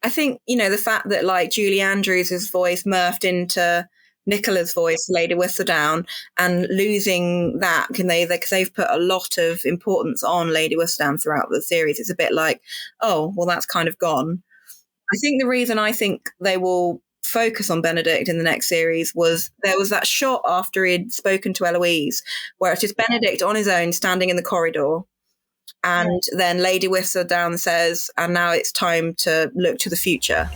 I think, the fact that like Julie Andrews' voice morphed into Nicola's voice, Lady Whistledown, and losing that, because they've put a lot of importance on Lady Whistledown throughout the series. It's a bit like, oh, well, that's kind of gone. I think the reason I think they will focus on Benedict in the next series was there was that shot after he'd spoken to Eloise where it's just Benedict on his own standing in the corridor. And then Lady Whistledown says, and now it's time to look to the future.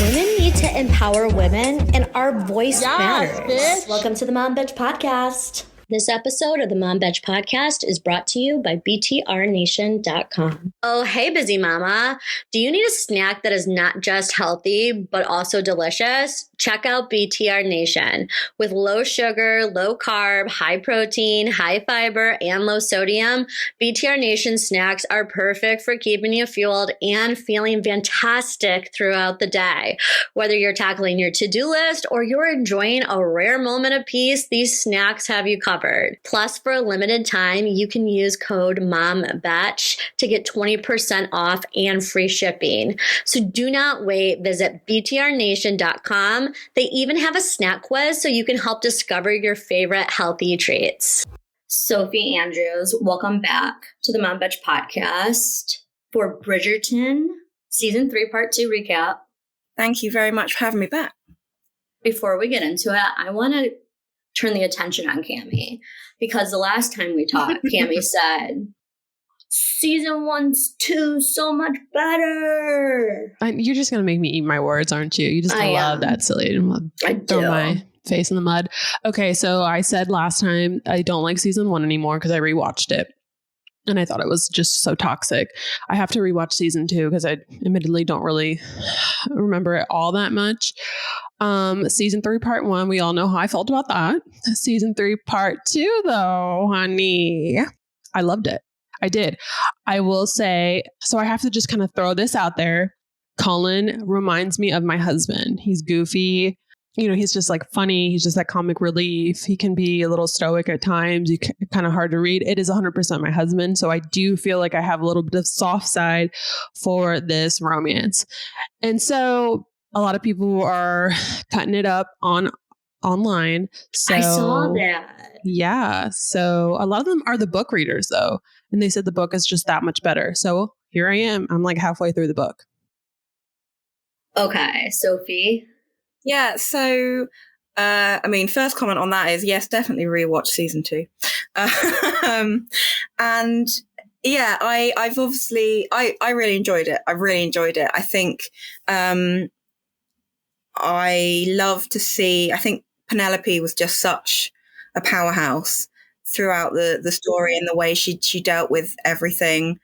Women need to empower women, and our voice matters. Bitch. Welcome to the Mom Bitch Podcast. This episode of the Mom Bitch Podcast is brought to you by BTRNation.com. Oh, hey, busy mama. Do you need a snack that is not just healthy, but also delicious? Check out BTR Nation. With low sugar, low carb, high protein, high fiber, and low sodium, BTR Nation snacks are perfect for keeping you fueled and feeling fantastic throughout the day. Whether you're tackling your to-do list or you're enjoying a rare moment of peace, these snacks have you covered. Plus, for a limited time, you can use code MOMBATCH to get 20% off and free shipping. So do not wait. Visit BTRNation.com. They even have a snack quiz so you can help discover your favorite healthy treats. Sophie Andrews, welcome back to the Mom Bitch Podcast for Bridgerton, Season 3, Part 2 recap. Thank you very much for having me back. Before we get into it, I want to turn the attention on Cammie, because the last time we talked, Cammie said, Season 1's 2 so much better. You're just going to make me eat my words, aren't you? You just love that silly. I throw do. my face in the mud. Okay, so I said last time I don't like Season 1 anymore because I rewatched it. And I thought it was just so toxic. I have to rewatch Season 2 because I admittedly don't really remember it all that much. Season 3, Part 1, we all know how I felt about that. Season 3, Part 2, though, honey, I loved it. I did. I will say, so I have to just kind of throw this out there. Colin reminds me of my husband. He's goofy. He's just like funny. He's just that comic relief. He can be a little stoic at times. Kind of hard to read. It is 100% my husband. So I do feel like I have a little bit of soft side for this romance. And so a lot of people are cutting it up online. So I saw that. Yeah. So a lot of them are the book readers though. And they said the book is just that much better. So here I am. I'm like halfway through the book. Okay. Sophie? Yeah, so, first comment on that is, yes, definitely rewatch Season 2. And yeah, I've obviously, I really enjoyed it. I really enjoyed it. I think, I love to see, I think Penelope was just such a powerhouse throughout the story and the way she dealt with everything.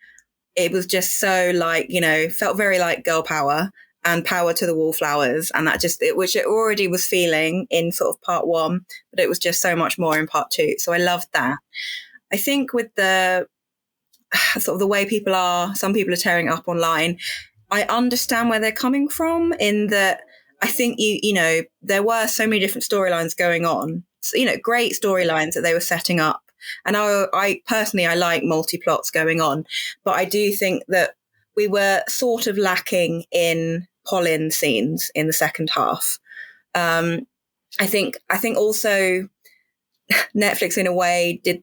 It was just so like, felt very like girl power. And power to the wallflowers, and that which it already was feeling in sort of Part 1, but it was just so much more in Part 2. So I loved that. I think with the sort of the way some people are tearing it up online. I understand where they're coming from in that I think there were so many different storylines going on. So, great storylines that they were setting up, and I personally like multi-plots going on, but I do think that we were sort of lacking in Pollen scenes in the second half. I think also Netflix in a way did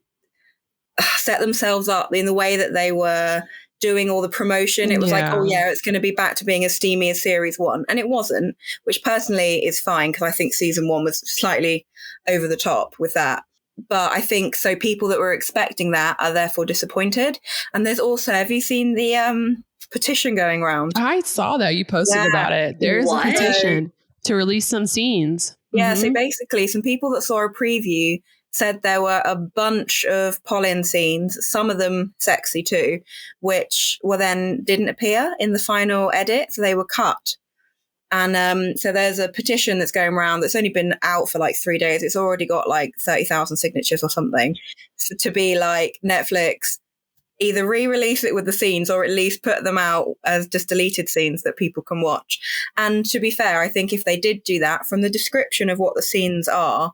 set themselves up in the way that they were doing all the promotion. It was like, oh yeah, it's going to be back to being as steamy as Series 1. And it wasn't, which personally is fine because I think Season 1 was slightly over the top with that. But I think so people that were expecting that are therefore disappointed. And there's also, have you seen the petition going around? I saw that you posted about it. There's a petition to release some scenes. Yeah, so basically some people that saw a preview said there were a bunch of Pollen scenes, some of them sexy too, which didn't appear in the final edit, so they were cut. And so there's a petition that's going around that's only been out for like 3 days. It's already got like 30,000 signatures or something. So to be like, Netflix, either re-release it with the scenes or at least put them out as just deleted scenes that people can watch. And to be fair, I think if they did do that, from the description of what the scenes are,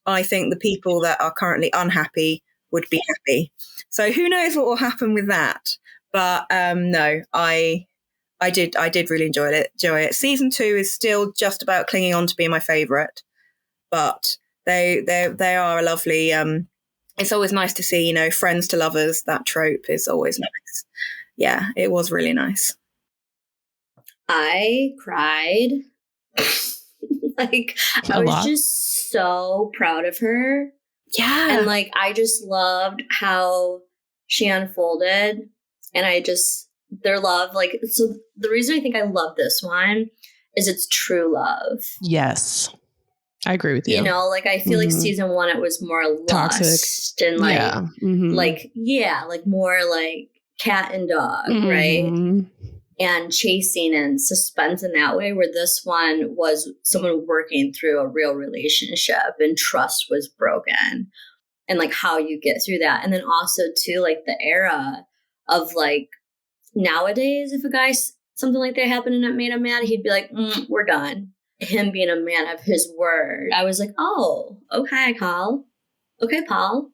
I think the people that are currently unhappy would be happy. So who knows what will happen with that? But no, I did really enjoy it. Season 2 is still just about clinging on to be my favourite, but they are a lovely. It's always nice to see, friends to lovers. That trope is always nice. Yeah, it was really nice. I cried. Like, I was just so proud of her. Yeah. And like, I just loved how she unfolded. And their love, like, so the reason I think I love this one is it's true love. Yes. I agree with you. Like, I feel like season 1, it was more toxic lust and like, like more like cat and dog, right? And chasing and suspense in that way, where this one was someone working through a real relationship and trust was broken, and like how you get through that. And then also too, like the era of like nowadays, if a guy, something like that happened and it made him mad, he'd be like, we're done. Him being a man of his word, I was like, oh, okay, Paul. Okay, Paul.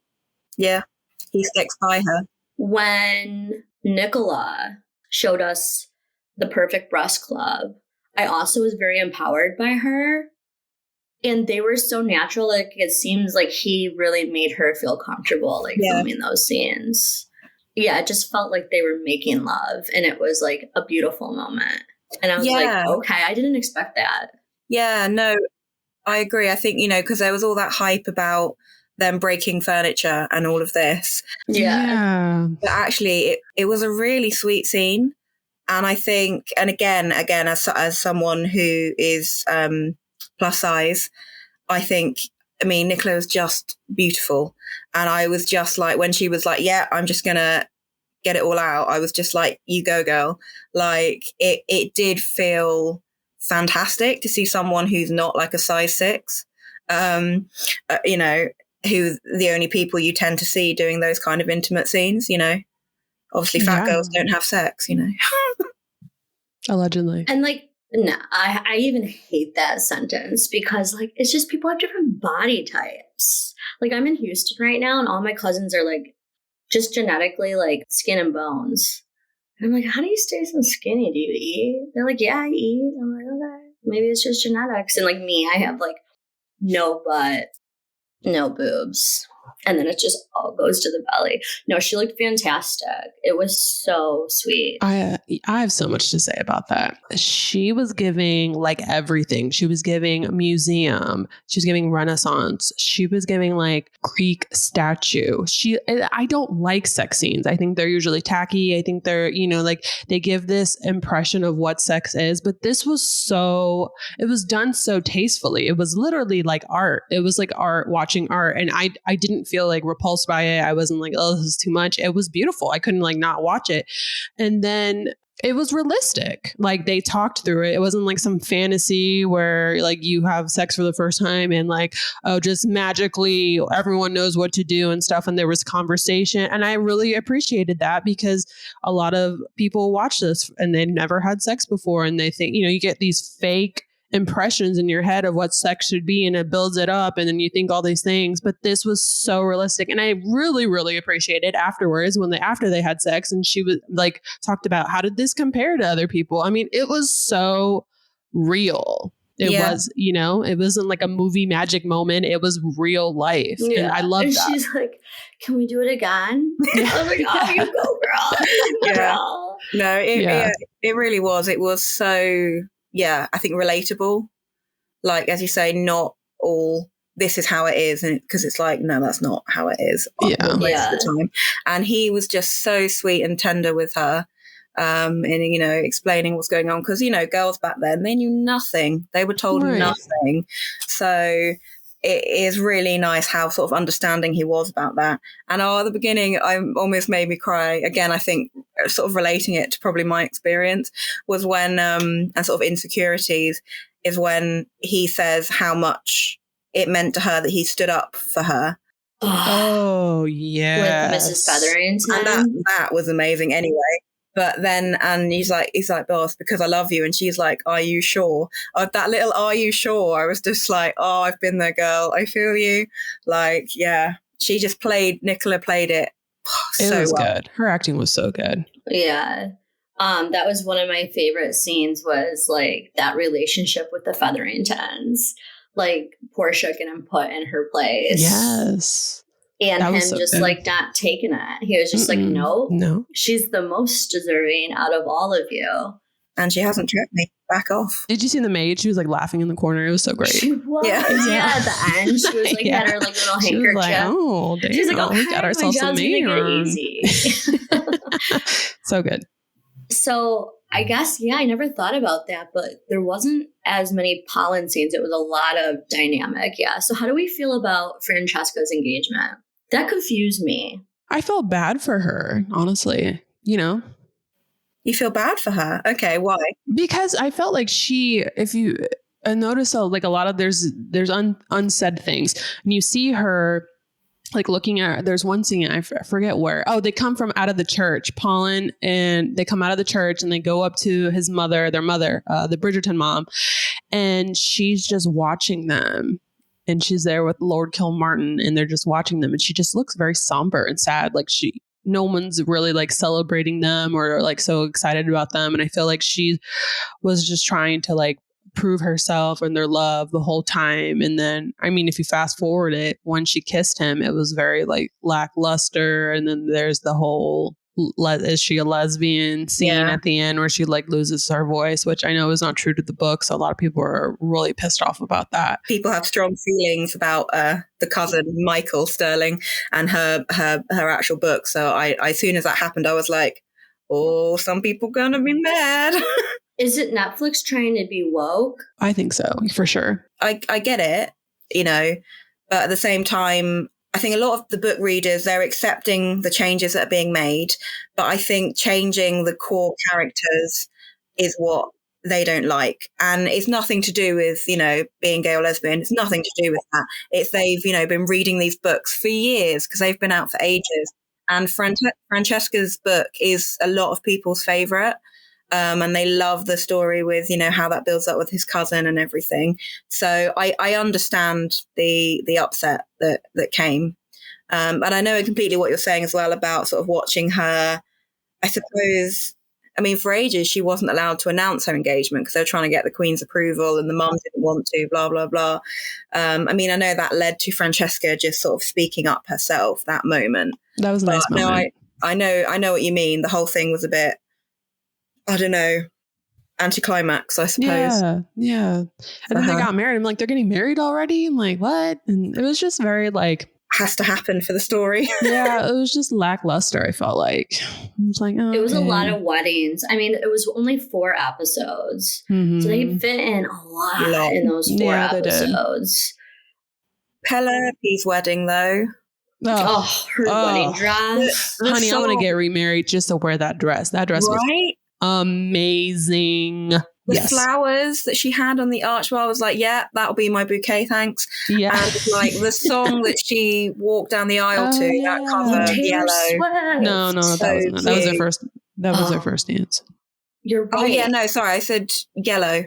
Yeah, he sticks by her. When Nicola showed us the perfect breast club, I also was very empowered by her. And they were so natural. Like, it seems like he really made her feel comfortable, like filming those scenes. Yeah, it just felt like they were making love, and it was like a beautiful moment. And I was like, okay, I didn't expect that. Yeah, no, I agree. I think, because there was all that hype about them breaking furniture and all of this. Yeah. But actually, it was a really sweet scene. And I think, and again, as someone who is plus size, I think, Nicola was just beautiful. And I was just like, when she was like, yeah, I'm just going to get it all out, I was just like, you go, girl. Like, it did feel fantastic to see someone who's not like a size 6, who the only people you tend to see doing those kind of intimate scenes, obviously fat girls don't have sex, Allegedly. And like, no, I even hate that sentence, because like, it's just people have different body types. Like, I'm in Houston right now and all my cousins are like just genetically like skin and bones. And I'm like, how do you stay so skinny? Do you eat? They're like, yeah, I eat. I'm like, okay, maybe it's just genetics. And like me, I have like no butt, no boobs. And then it just all goes to the belly. No, she looked fantastic. It was so sweet. I have so much to say about that. She was giving like everything. She was giving museum. She was giving Renaissance. She was giving like Greek statue. I don't like sex scenes. I think they're usually tacky. I think they're, like they give this impression of what sex is. But this was it was done so tastefully. It was literally like art. It was like art, watching art. And I didn't feel like repulsed by it. I wasn't like, oh, this is too much. It was beautiful. I couldn't like not watch it. And then it was realistic. Like, they talked through it. It wasn't like some fantasy where like you have sex for the first time and like, oh, just magically everyone knows what to do and stuff. And there was conversation. And I really appreciated that, because a lot of people watch this and they've never had sex before. And they think, you get these fake impressions in your head of what sex should be, and it builds it up, and then you think all these things. But this was so realistic, and I really, really appreciated afterwards after they had sex, and she was like talked about how did this compare to other people. It was so real. It was, it wasn't like a movie magic moment. It was real life. Yeah. And I love that. She's like, can we do it again? I was like, oh, you go, girl. Girl. No, it really was. It was so, I think relatable. Like, as you say, not all this is how it is. And because it's like, no, that's not how it is most of the time. And he was just so sweet and tender with her. And, explaining what's going on. Because, girls back then, they knew nothing. They were told nothing. So it is really nice how sort of understanding he was about that. And at the beginning, I almost made me cry. Again, I think sort of relating it to probably my experience was when, and sort of insecurities, is when he says how much it meant to her that he stood up for her. Oh, yeah. With Mrs. Featherington. And that was amazing anyway. But then, and he's like, boss, because I love you. And she's like, are you sure? That little, are you sure? I was just like, oh, I've been there, girl. I feel you. Like, yeah, Nicola played it It so was well. good. Her acting was so good. Yeah. That was one of my favorite scenes, was like that relationship with the Featheringtons. Like Portia getting put in her place. Yes. And That him was so just good. like not taking it. He was just like, no, she's the most deserving out of all of you. And she hasn't tripped me. Back off. Did you see the maid? She was like laughing in the corner. It was so great. She was. Yeah. Yeah. At the end, she was like, had her like little She handkerchief. was like, oh, damn. She's like, okay, we got ourselves my some job's gonna get maid. easy. So good. So I guess, yeah, I never thought about that, but there wasn't as many pollen scenes. It was a lot of dynamic. Yeah. So how do we feel about Francesca's engagement? That confused me. I felt bad for her, honestly. You know? You feel bad for her? Okay, why? Because I felt like if you notice, like a lot of there's unsaid things, and you see her like looking at, there's one scene, I forget where. Oh, they come from out of the church, Pollen, and they come out of the church and they go up to their mother, the Bridgerton mom, and she's just watching them. And she's there with Lord Kilmartin, and they're just watching them, and she just looks very somber and sad. Like no one's really like celebrating them or like so excited about them. And I feel like she was just trying to like prove herself and their love the whole time. And then, I mean, if you fast forward it, when she kissed him, it was very like lackluster. And then there's the whole, is she a lesbian scene at the end where she like loses her voice, which I know is not true to the book. So a lot of people are really pissed off about that. People have strong feelings about the cousin Michael Sterling and her actual book. So I as soon as that happened, I was like, oh, some people gonna be mad. Is it Netflix trying to be woke? I think so, for sure. I get it, you know, but at the same time, I think a lot of the book readers, they're accepting the changes that are being made, but I think changing the core characters is what they don't like. And it's nothing to do with, you know, being gay or lesbian. It's nothing to do with that. It's they've, you know, been reading these books for years because they've been out for ages. And Francesca's book is a lot of people's favorite. And they love the story with, you know, how that builds up with his cousin and everything. So I understand the upset that came. But I know completely what you're saying as well about sort of watching her. I suppose, I mean, for ages, she wasn't allowed to announce her engagement because they were trying to get the Queen's approval and the mum didn't want to, blah, blah, blah. I mean, I know that led to Francesca just sort of speaking up herself that moment. That was a nice moment. No, I know what you mean. The whole thing was a bit, I don't know, anticlimax, I suppose. Yeah. And then they got married. I'm like, they're getting married already? I'm like, what? And it was just very like... has to happen for the story. Yeah, it was just lackluster, I felt like. I was like, oh, it was a lot of weddings. I mean, it was only 4 episodes. Mm-hmm. So they fit in a lot in those 4 episodes. Penelope's wedding, though. Her wedding dress. Honey, I'm going to get remarried just to wear that dress. That dress was amazing. The flowers that she had on the archway, I was like, yeah, that'll be my bouquet, thanks. Yeah. And like the song that she walked down the aisle to, that cover, Yellow. No, that was her first. That was her first dance. You're right. Oh yeah, no, sorry, I said Yellow.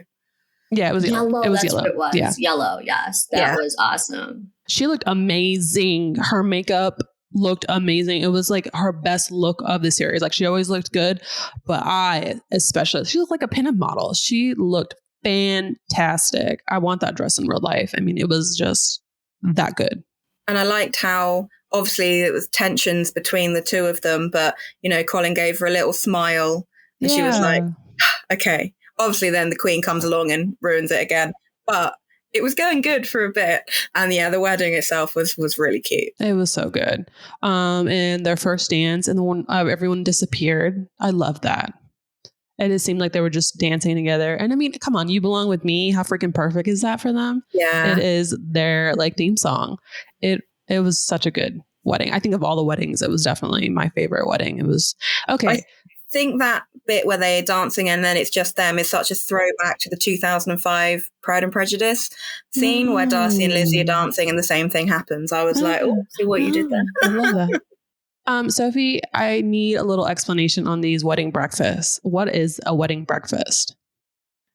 Yeah, it was yellow. It was that's yellow. What it was. Yeah. Yellow. Yes, that was awesome. She looked amazing. Her makeup looked amazing. It was like her best look of the series. Like she always looked good, but she looked like a pinup model. She looked fantastic. I want that dress in real life. I mean, it was just that good. And I liked how obviously it was tensions between the two of them, but you know, Colin gave her a little smile and she was like, okay. Obviously then the Queen comes along and ruins it again, but it was going good for a bit. And yeah, the wedding itself was really cute. It was so good. And their first dance and the one, everyone disappeared. I love that. And it seemed like they were just dancing together. And I mean, come on, You Belong With Me. How freaking perfect is that for them? Yeah. It is their like theme song. It was such a good wedding. I think of all the weddings, it was definitely my favorite wedding. It was okay. I think that bit where they're dancing and then it's just them is such a throwback to the 2005 Pride and Prejudice scene where Darcy and Lizzie are dancing and the same thing happens. I was like, oh, see what you did there. I love that. Sophie, I need a little explanation on these wedding breakfasts. What is a wedding breakfast?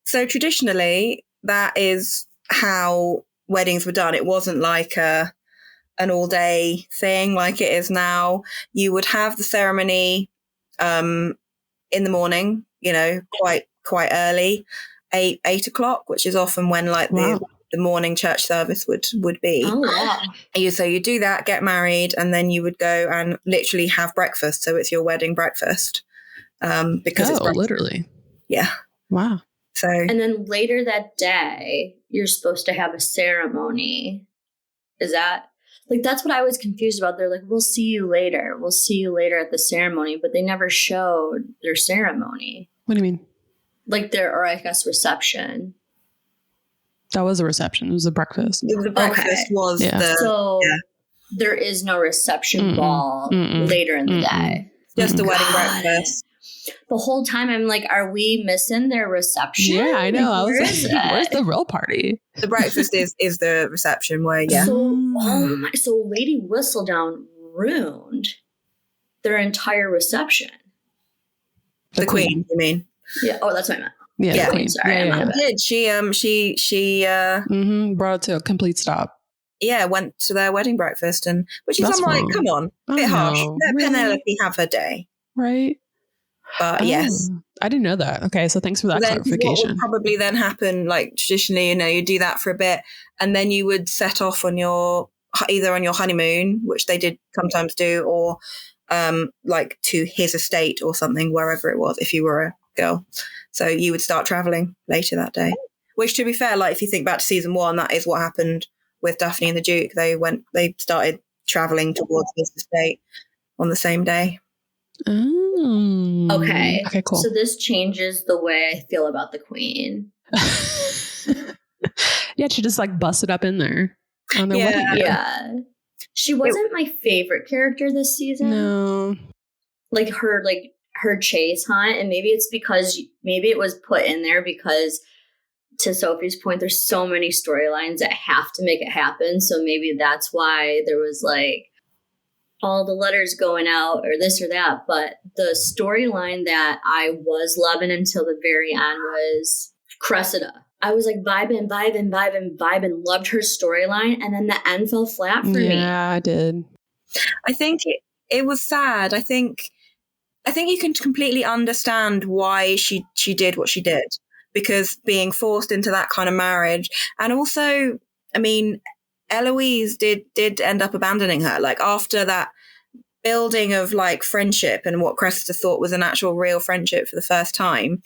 So traditionally, that is how weddings were done. It wasn't like a an all day thing like it is now. You would have the ceremony in the morning, quite early, 8 o'clock, which is often when like the morning church service would be. Oh, wow. So you do that, get married, and then you would go and literally have breakfast. So it's your wedding breakfast. Because it's literally. Yeah. Wow. So and then later that day, you're supposed to have a ceremony. Is that like, that's what I was confused about. They're like, we'll see you later. We'll see you later at the ceremony, but they never showed their ceremony. What do you mean? Like or I guess reception. That was a reception. It was a breakfast. The breakfast was there is no reception ball later in the day. Just the wedding breakfast. The whole time I'm like, are we missing their reception? Yeah, I know. Like, I was like, where's the real party? The breakfast is the reception where, So Lady Whistledown ruined their entire reception. The queen, you mean? Yeah. Oh, that's what I meant. Yeah, the queen. Sorry, yeah. Did she brought it to a complete stop. Yeah, went to their wedding breakfast, which is That's I'm like, wrong. come on, a bit harsh. Let Penelope have her day, right? But yes, I didn't know that. Okay, so thanks for that then clarification. What would probably then happen, like traditionally, you do that for a bit, and then you would set off on either on your honeymoon, which they did sometimes do, or like to his estate or something, wherever it was, if you were a girl. So you would start traveling later that day. Which, to be fair, like if you think back to season 1, that is what happened with Daphne and the Duke. They started traveling towards his estate on the same day. Okay, cool. So this changes the way I feel about the queen. Yeah, she just like busted up in there on their wedding day. Yeah. She wasn't my favorite character this season. No. Like her chase hunt, and maybe it's because maybe it was put in there because, to Sophie's point, there's so many storylines that have to make it happen. So maybe that's why there was like all the letters going out or this or that. But the storyline that I was loving until the very end was Cressida. I was like vibing, loved her storyline, and then the end fell flat for me. Yeah, I did. I think it was sad. I think you can completely understand why she did what she did, because being forced into that kind of marriage, and also, I mean, Eloise did end up abandoning her. Like after that building of like friendship and what Cressida thought was an actual real friendship for the first time,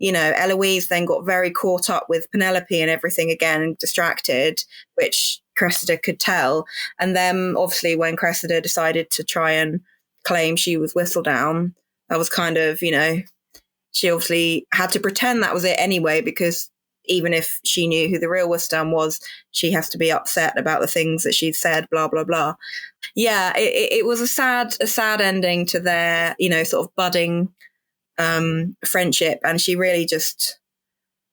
Eloise then got very caught up with Penelope and everything again, distracted, which Cressida could tell. And then obviously when Cressida decided to try and claim she was Whistledown, that was kind of, she obviously had to pretend that was it anyway, because even if she knew who the real Whistledown was, she has to be upset about the things that she'd said, blah, blah, blah. Yeah, it was a sad ending to their, sort of budding friendship. And she really just,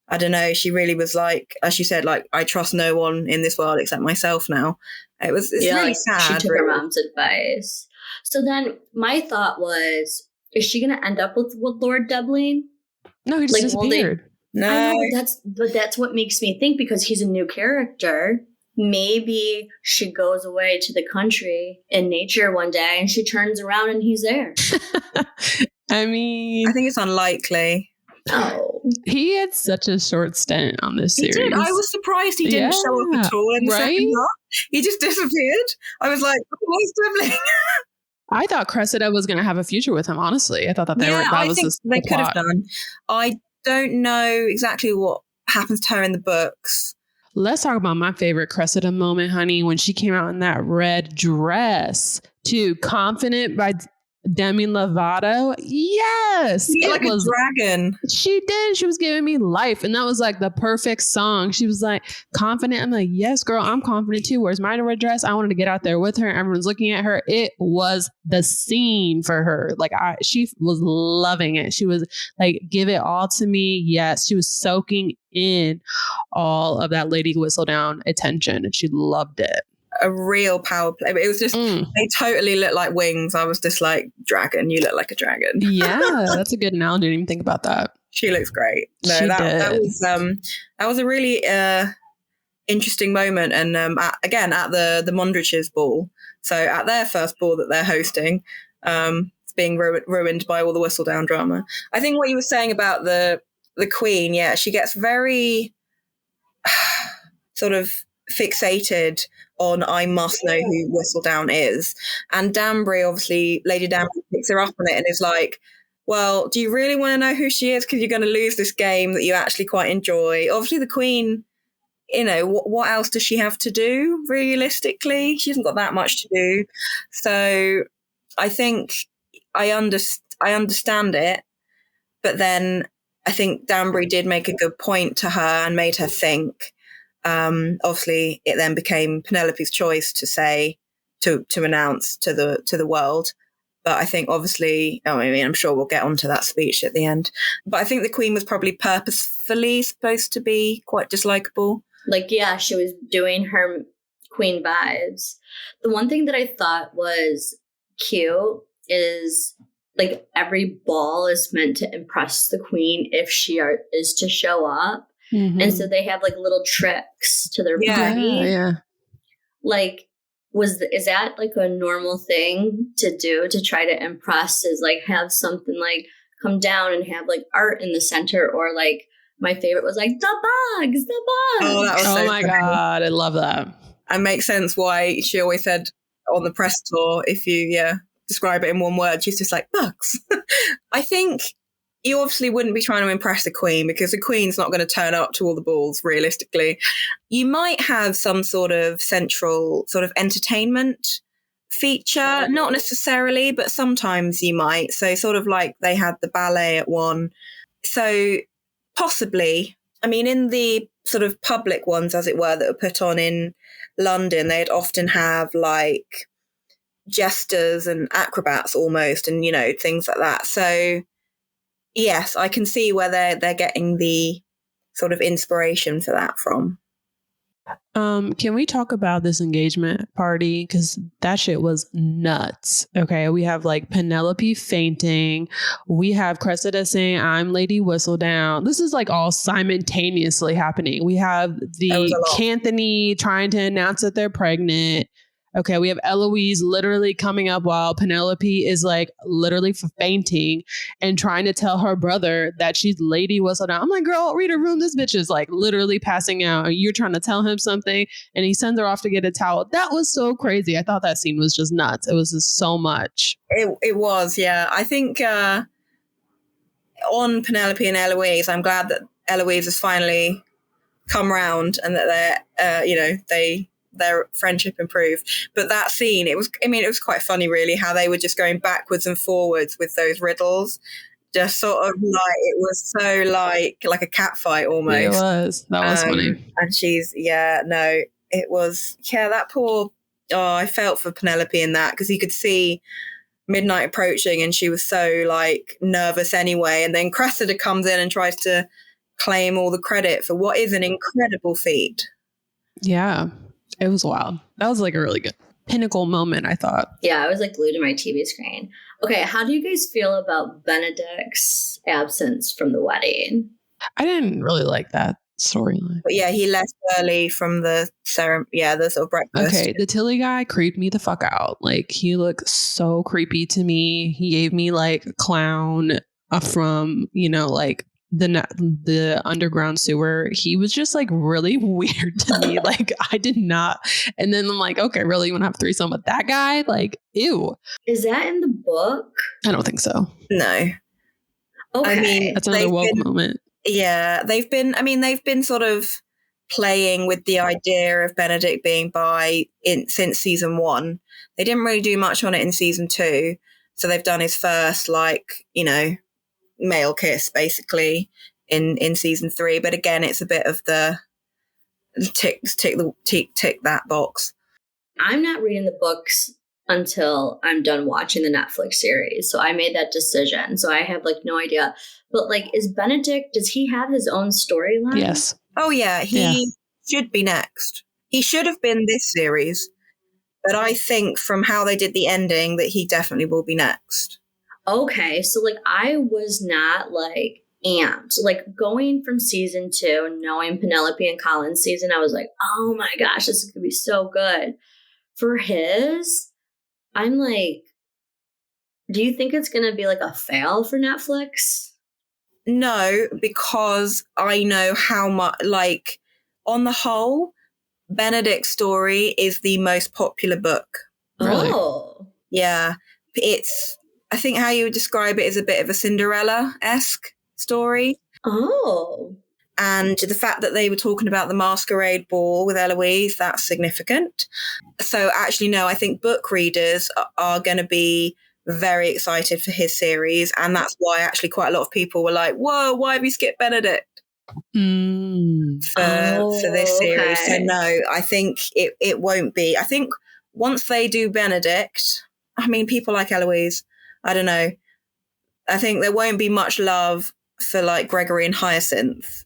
I don't know, she really was like, as you said, like, I trust no one in this world except myself now. It's really sad. She took her mom's advice. So then my thought was, is she going to end up with Lord Debling? No, he just disappeared. No, I know, but that's what makes me think, because he's a new character. Maybe she goes away to the country in nature one day and she turns around and he's there. I mean, I think it's unlikely. Oh, he had such a short stint on this series. He did. I was surprised he didn't show up at all in the second half. He just disappeared. I was like, what's Debling? I thought Cressida was going to have a future with him, honestly. I thought that they could have done. I don't know exactly what happens to her in the books. Let's talk about my favorite Cressida moment, honey, when she came out in that red dress to Confident by Demi Lovato. Yes. She like a dragon. She did. She was giving me life. And that was like the perfect song. She was like, confident. I'm like, yes, girl, I'm confident too. Where's my red dress? I wanted to get out there with her. Everyone's looking at her. It was the scene for her. Like she was loving it. She was like, give it all to me. Yes. She was soaking in all of that Lady Whistledown attention, and she loved it. A real power play. But it was just, they totally looked like wings. I was just like, dragon, you look like a dragon. Yeah, that's a good analogy. I didn't even think about that. She looks great. No, that was a really interesting moment. And again, at the Mondrich's ball, so at their first ball that they're hosting, it's being ruined by all the Whistledown drama. I think what you were saying about the Queen, yeah, she gets very sort of fixated on I must know who Whistledown is. And Danbury, obviously, Lady Danbury picks her up on it and is like, well, do you really want to know who she is? Because you're going to lose this game that you actually quite enjoy. Obviously, the Queen, you know, what else does she have to do, realistically? She hasn't got that much to do. So I think I understand it. But then I think Danbury did make a good point to her and made her think. Obviously, it then became Penelope's choice to say, to announce to the world. But I think obviously, I'm sure we'll get onto that speech at the end. But I think the Queen was probably purposefully supposed to be quite dislikable. Like, yeah, she was doing her Queen vibes. The one thing that I thought was cute is like every ball is meant to impress the Queen if she is to show up. Mm-hmm. And so they have like little tricks to their party. Yeah. Like, is that like a normal thing to do to try to impress, is like have something like come down and have like art in the center, or like my favorite was like the bugs. Oh, that was so my funny. God, I love that. It makes sense why she always said on the press tour, if you describe it in one word, she's just like bugs. I think you obviously wouldn't be trying to impress the Queen, because the Queen's not going to turn up to all the balls, realistically. You might have some sort of central sort of entertainment feature, not necessarily, but sometimes you might. So sort of like they had the ballet at one. So possibly, I mean, in the sort of public ones, as it were, that were put on in London, they'd often have like jesters and acrobats almost, and, you know, things like that. So yes, I can see where they're getting the sort of inspiration for that from. Can we talk about this engagement party? Because that shit was nuts. Okay, we have like Penelope fainting. We have Cressida saying, "I'm Lady Whistledown." This is like all simultaneously happening. We have the Canthony trying to announce that they're pregnant. Okay, we have Eloise literally coming up while Penelope is like literally fainting and trying to tell her brother that she's Lady Whistledown. I'm like, girl, read her room. This bitch is like literally passing out, and you're trying to tell him something, and he sends her off to get a towel. That was so crazy. I thought that scene was just nuts. It was just so much. It was, yeah. I think on Penelope and Eloise, I'm glad that Eloise has finally come round and that their friendship improved. But that scene, it was quite funny, really, how they were just going backwards and forwards with those riddles. Just sort of like, it was so like a cat fight almost. It was. That was funny. And it was, that poor, I felt for Penelope in that, because you could see midnight approaching and she was so like nervous anyway. And then Cressida comes in and tries to claim all the credit for what is an incredible feat. Yeah. It was wild. That was like a really good pinnacle moment, I thought. Yeah, I was like glued to my TV screen. Okay, how do you guys feel about Benedict's absence from the wedding? I didn't really like that storyline. But yeah, he left early from the ceremony. Yeah, the sort of breakfast. Okay, the Tilly guy creeped me the fuck out. Like, he looked so creepy to me. He gave me like a clown from, like the underground sewer. He was just like really weird to me. Like, I did not. And then I'm like, okay, really, you want to have a threesome with that guy? Like, ew. Is that in the book? I don't think so. No. Okay. I mean, that's another woke moment. Yeah, they've been sort of playing with the idea of Benedict being bi since season 1. They didn't really do much on it in season 2. So they've done his first, male kiss basically in season 3. But again, it's a bit of the tick that box. I'm not reading the books until I'm done watching the Netflix series. So I made that decision. So I have no idea. But is Benedict, does he have his own storyline? Yes. Oh yeah, he should be next. He should have been this series. But I think from how they did the ending that he definitely will be next. Okay, so I was not amped. Like going from season 2, knowing Penelope and Colin's season, I was like, oh my gosh, this is going to be so good. For his, I'm like, do you think it's going to be like a fail for Netflix? No, because I know how much, like, on the whole, Benedict's story is the most popular book. Really? Oh. Yeah. I think how you would describe it is a bit of a Cinderella-esque story. Oh. And the fact that they were talking about the masquerade ball with Eloise, that's significant. So actually, no, I think book readers are going to be very excited for his series. And that's why actually quite a lot of people were like, whoa, why have you skipped Benedict for this series? Okay. So no, I think it won't be. I think once they do Benedict, I mean, people like Eloise, I don't know. I think there won't be much love for like Gregory and Hyacinth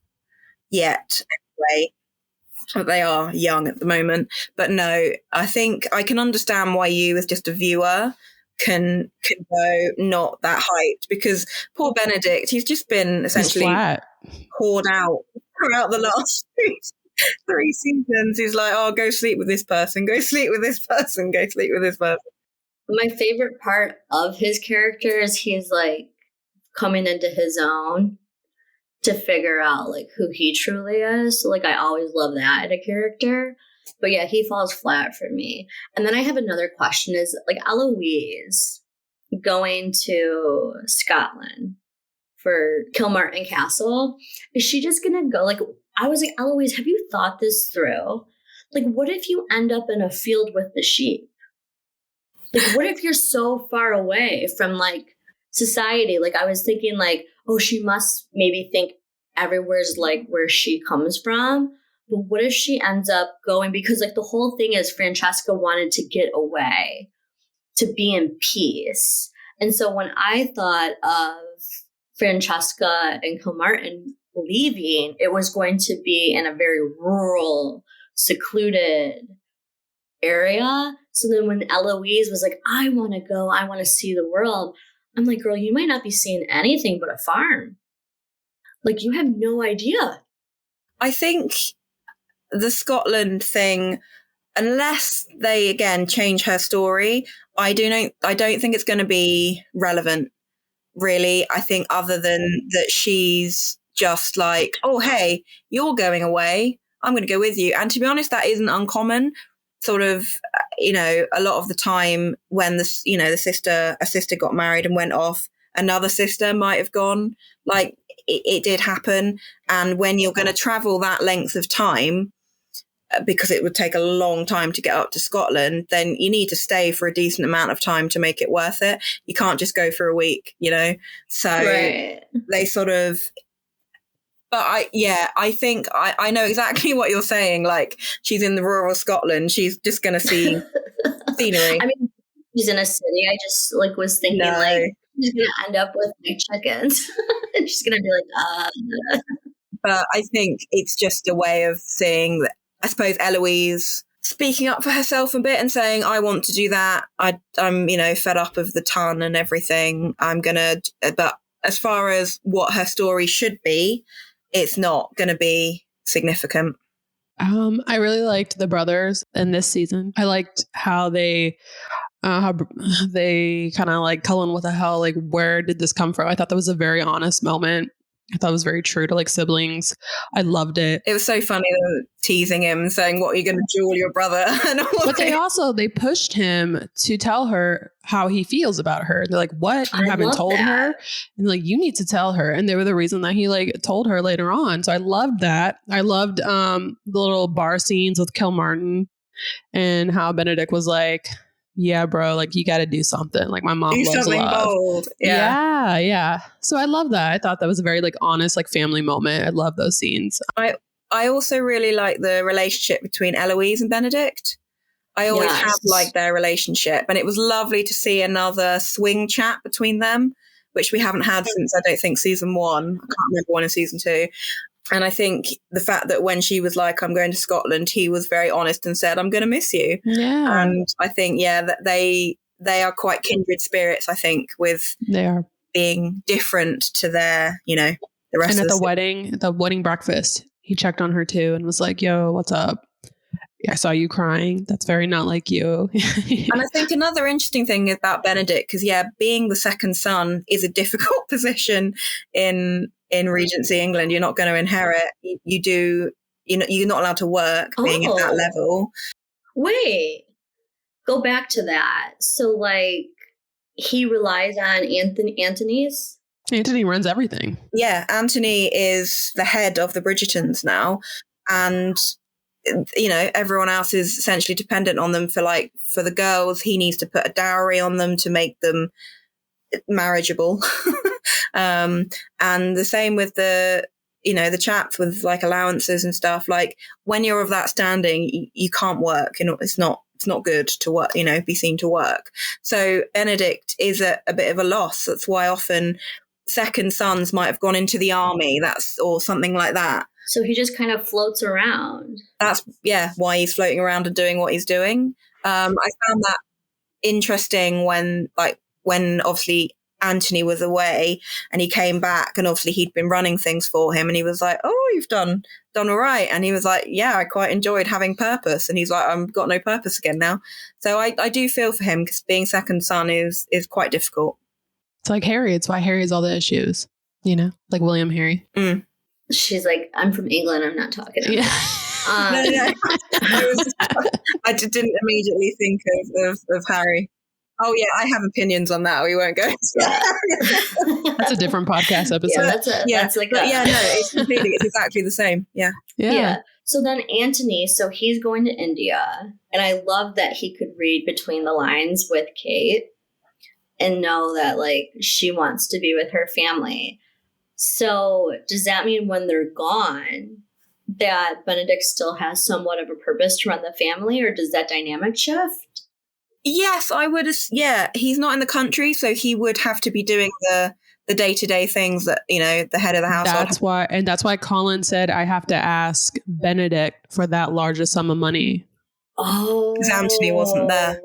yet, anyway. They are young at the moment. But no, I think I can understand why you, as just a viewer, can go not that hyped, because poor Benedict, he's just been essentially poured out throughout the last 3 seasons. He's like, oh, go sleep with this person, go sleep with this person, go sleep with this person. My favorite part of his character is he's like coming into his own to figure out like who he truly is. So like I always love that in a character. But yeah, he falls flat for me. And then I have another question is like Eloise going to Scotland for Kilmartin Castle. Is she just gonna go? Like I was like, Eloise, have you thought this through? Like what if you end up in a field with the sheep? Like what if you're so far away from like society? Like I was thinking like, oh, she must maybe think everywhere's like where she comes from. But what if she ends up going, because like the whole thing is Francesca wanted to get away, to be in peace. And so when I thought of Francesca and Kilmartin leaving, it was going to be in a very rural, secluded area. So then when Eloise was like, I want to go, I want to see the world. I'm like, girl, you might not be seeing anything but a farm. Like you have no idea. I think the Scotland thing, unless they again change her story, I don't think it's going to be relevant, really. I think other than that she's just like, oh, hey, you're going away, I'm going to go with you. And to be honest, that isn't uncommon. Sort of, a lot of the time when a sister got married and went off, another sister might have gone. Like it did happen. And when you're going to travel that length of time, because it would take a long time to get up to Scotland, then you need to stay for a decent amount of time to make it worth it. You can't just go for a week, So right. They sort of, but I think I know exactly what you're saying. Like she's in the rural Scotland. She's just going to see scenery. I mean, she's in a city. I just like was thinking like she's going to end up with like chickens. And she's going to be like, But I think it's just a way of saying that, I suppose, Eloise speaking up for herself a bit and saying, I want to do that. I'm, fed up of the ton and everything. But as far as what her story should be, it's not going to be significant. I really liked the brothers in this season. I liked how they kind of like, Cullen, what the hell? Like, where did this come from? I thought that was a very honest moment. I thought it was very true to like siblings. I loved it. It was so funny teasing him, saying, what are you going to duel your brother? But they pushed him to tell her how he feels about her. They're like, what? You haven't told her? And like, you need to tell her. And they were the reason that he like told her later on. So I loved that. I loved the little bar scenes with Kilmartin and how Benedict was like, yeah, bro, like you got to do something. Like my mom loves something love. Bold. Yeah. So I love that. I thought that was a very like honest, like family moment. I love those scenes. I also really like the relationship between Eloise and Benedict. I always have liked their relationship, and it was lovely to see another swing chat between them, which we haven't had since I don't think season 1. I can't remember one in season 2. And I think the fact that when she was like, I'm going to Scotland, he was very honest and said, I'm going to miss you. Yeah. And I think, that they are quite kindred spirits, I think, with they are being different to their, the rest And of at the wedding breakfast, he checked on her too and was like, "Yo, what's up? I saw you crying. That's very not like you." And I think another interesting thing about Benedict, because being the second son is a difficult position in Regency England. You're not going to inherit. You're not allowed to work being at that level. Wait, go back to that. So like he relies on Anthony's. Anthony runs everything. Yeah, Anthony is the head of the Bridgertons now, and everyone else is essentially dependent on them for the girls. He needs to put a dowry on them to make them marriageable. And the same with the chaps with like allowances and stuff. Like when you're of that standing, you can't work. It's not good to work, be seen to work. So Benedict is a bit of a loss. That's why often second sons might have gone into the army, or something like that. So he just kind of floats around. That's why he's floating around and doing what he's doing. I found that interesting when obviously Anthony was away and he came back, and obviously he'd been running things for him, and he was like, "Oh, you've done all right." And he was like, "Yeah, I quite enjoyed having purpose." And he's like, "I've got no purpose again now." So I do feel for him, because being second son is quite difficult. It's like Harry. It's why Harry has all the issues, like William Harry. Mm. She's like, "I'm from England. I'm not talking to him." Yeah. I didn't immediately think of Harry. Oh yeah, I have opinions on that. We won't go. That's a different podcast episode. It's exactly the same. Yeah. So then Anthony, so he's going to India, and I love that he could read between the lines with Kate and know that like she wants to be with her family. So does that mean when they're gone that Benedict still has somewhat of a purpose to run the family, or does that dynamic shift? Yes, I would. Yeah, he's not in the country, so he would have to be doing the day-to-day things that, the head of the household. That's why Colin said, I have to ask Benedict for that larger sum of money. Oh. Because Anthony wasn't there.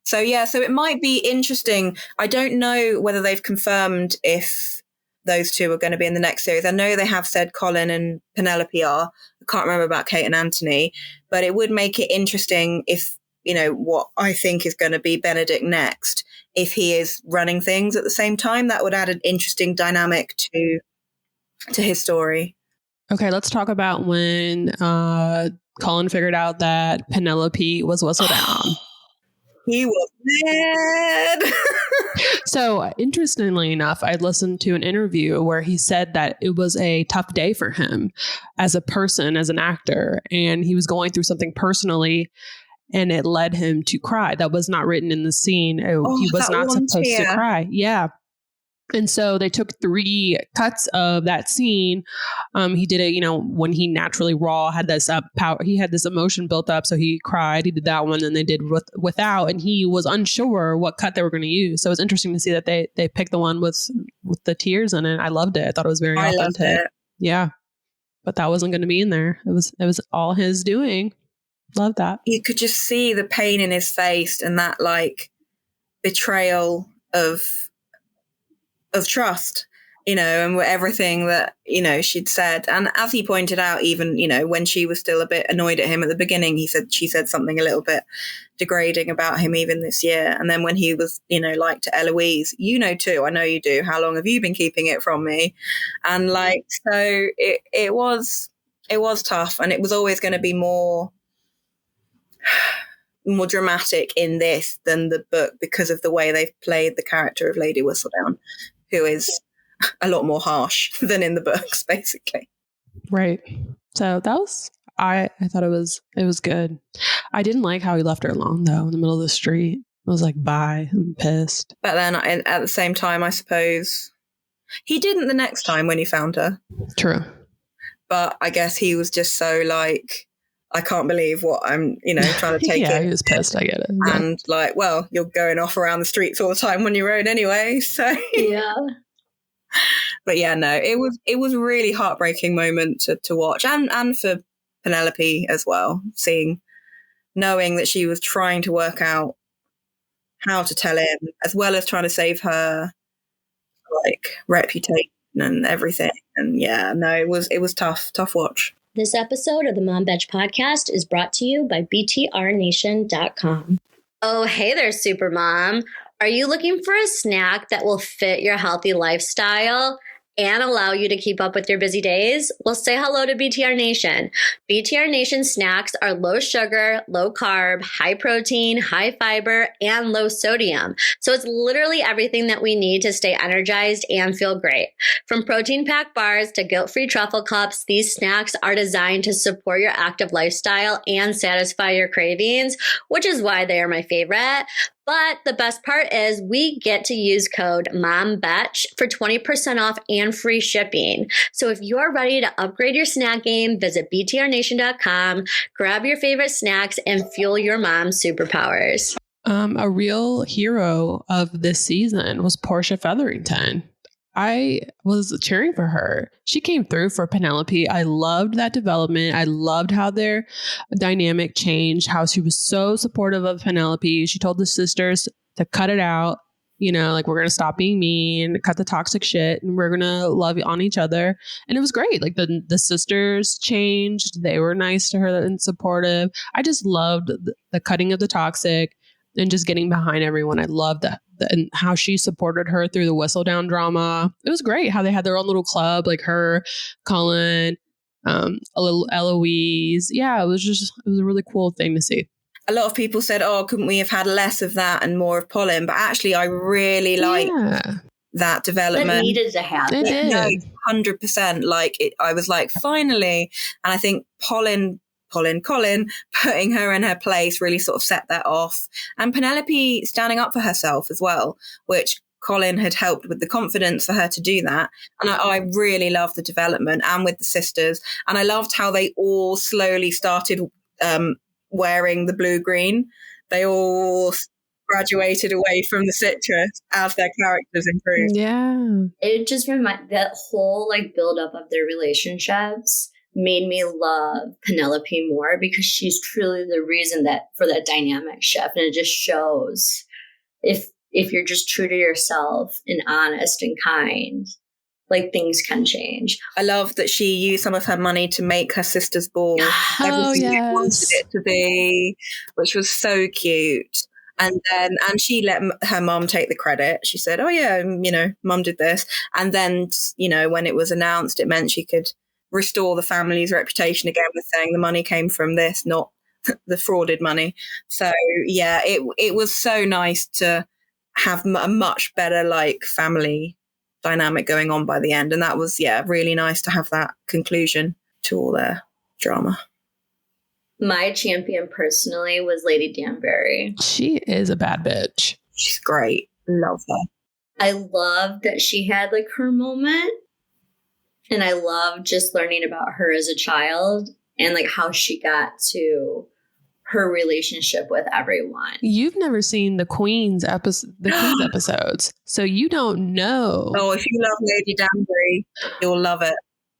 So it might be interesting. I don't know whether they've confirmed if those two are going to be in the next series. I know they have said Colin and Penelope are. I can't remember about Kate and Anthony, but it would make it interesting if, what I think is going to be Benedict next, if he is running things at the same time. That would add an interesting dynamic to his story. Okay, let's talk about when Colin figured out that Penelope was Whistledown. He was mad. So, interestingly enough, I listened to an interview where he said that it was a tough day for him as a person, as an actor, and he was going through something personally, and it led him to cry. That was not written in the scene. He was not supposed to cry. Yeah. And so they took 3 cuts of that scene. He did it, when he naturally raw had this power. He had this emotion built up, so he cried. He did that one, and they did without, and he was unsure what cut they were going to use. So it was interesting to see that they picked the one with the tears in it. I loved it. I thought it was very authentic. Loved it. Yeah, but that wasn't going to be in there. It was all his doing. Love that. You could just see the pain in his face and that like betrayal of trust, and everything that, she'd said. And as he pointed out, even, when she was still a bit annoyed at him at the beginning, she said something a little bit degrading about him even this year. And then when he was, like to Eloise, too, I know you do. How long have you been keeping it from me? And like, so it was tough, and it was always going to be more dramatic in this than the book because of the way they've played the character of Lady Whistledown, who is a lot more harsh than in the books, basically. Right. So that was, I thought it was good. I didn't like how he left her alone though in the middle of the street. I was like, bye, I'm pissed. But then at the same time, I suppose he didn't the next time when he found her. True. But I guess he was just so like, I can't believe what I'm, trying to take yeah, it. he was pissed. I get it. And like, well, you're going off around the streets all the time on your own anyway. So yeah. But yeah, no, it was a really heartbreaking moment to watch, and for Penelope as well, knowing that she was trying to work out how to tell him, as well as trying to save her like reputation and everything. And yeah, no, it was tough watch. This episode of the Mom Veg Podcast is brought to you by BTRNation.com. Oh, hey there, Supermom. Are you looking for a snack that will fit your healthy lifestyle and allow you to keep up with your busy days? Well, say hello to BTR Nation. BTR Nation snacks are low sugar, low carb, high protein, high fiber, and low sodium. So it's literally everything that we need to stay energized and feel great. From protein packed bars to guilt-free truffle cups, these snacks are designed to support your active lifestyle and satisfy your cravings, which is why they are my favorite. But the best part is we get to use code MOMBETCH for 20% off and free shipping. So if you're ready to upgrade your snack game, visit btrnation.com, grab your favorite snacks, and fuel your mom's superpowers. A real hero of this season was Portia Featherington. I was cheering for her. She came through for Penelope. I loved that development. I loved how their dynamic changed, how she was so supportive of Penelope. She told the sisters to cut it out, we're going to stop being mean, cut the toxic shit, and we're going to love on each other. And it was great. Like the sisters changed. They were nice to her and supportive. I just loved the cutting of the toxic and just getting behind everyone. I loved that. And how she supported her through the Whistledown drama. It was great how they had their own little club, like her, Colin, a little Eloise. Yeah, it was a really cool thing to see. A lot of people said, oh, couldn't we have had less of that and more of Pollen? But actually, I really liked that development. That needed to happen. It did. No, 100%. I was like, finally. And I think Colin putting her in her place really sort of set that off. And Penelope standing up for herself as well, which Colin had helped with the confidence for her to do that. And I really loved the development and with the sisters. And I loved how they all slowly started wearing the blue-green. They all graduated away from the citrus as their characters improved. Yeah. It just reminded that whole build up of their relationships made me love Penelope more because she's truly the reason for that dynamic shift. And it just shows if you're just true to yourself and honest and kind, things can change. I love that she used some of her money to make her sister's ball everything she wanted it to be, which was so cute. And she let her mom take the credit. She said, oh yeah, mom did this. And then, when it was announced, it meant she could restore the family's reputation again with saying the money came from this, not the frauded money. So yeah, it was so nice to have a much better family dynamic going on by the end. And that was, really nice to have that conclusion to all their drama. My champion personally was Lady Danbury. She is a bad bitch. She's great. Love her. I love that she had her moment. And I love just learning about her as a child and how she got to her relationship with everyone. You've never seen the Queen's episodes, so you don't know. Oh, if you love Lady Danbury, you'll love it.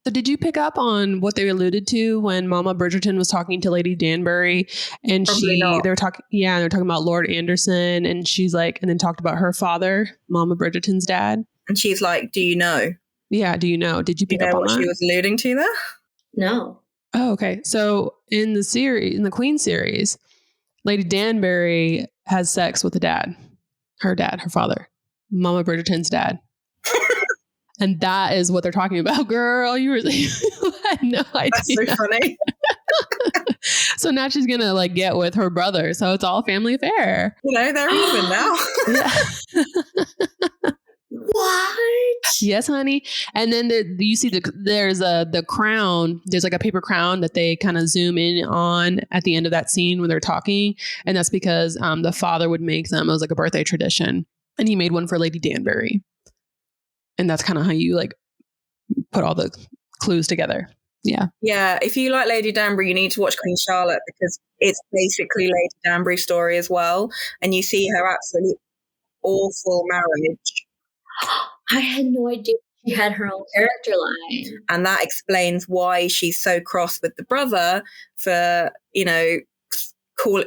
So did you pick up on what they alluded to when Mama Bridgerton was talking to Lady Danbury and they were talking about Lord Anderson and she's and then talked about her father, Mama Bridgerton's dad. And she's like, do you know? Yeah, do you know? Did you pick up on what that? She was alluding to there? No. Oh, okay. So in the Queen series, Lady Danbury has sex with her father, Mama Bridgerton's dad. And that is what they're talking about. Girl, you had no idea. That's so funny. So now she's going to get with her brother. So it's all family affair. They're even now. What? Yes, honey. And then you see there's the crown. There's a paper crown that they kind of zoom in on at the end of that scene when they're talking. And that's because the father would make them. It was a birthday tradition. And he made one for Lady Danbury. And that's kind of how you put all the clues together. Yeah. Yeah. If you like Lady Danbury, you need to watch Queen Charlotte because it's basically Lady Danbury's story as well. And you see her absolutely awful marriage. I had no idea she had her own character line. And that explains why she's so cross with the brother for, cool,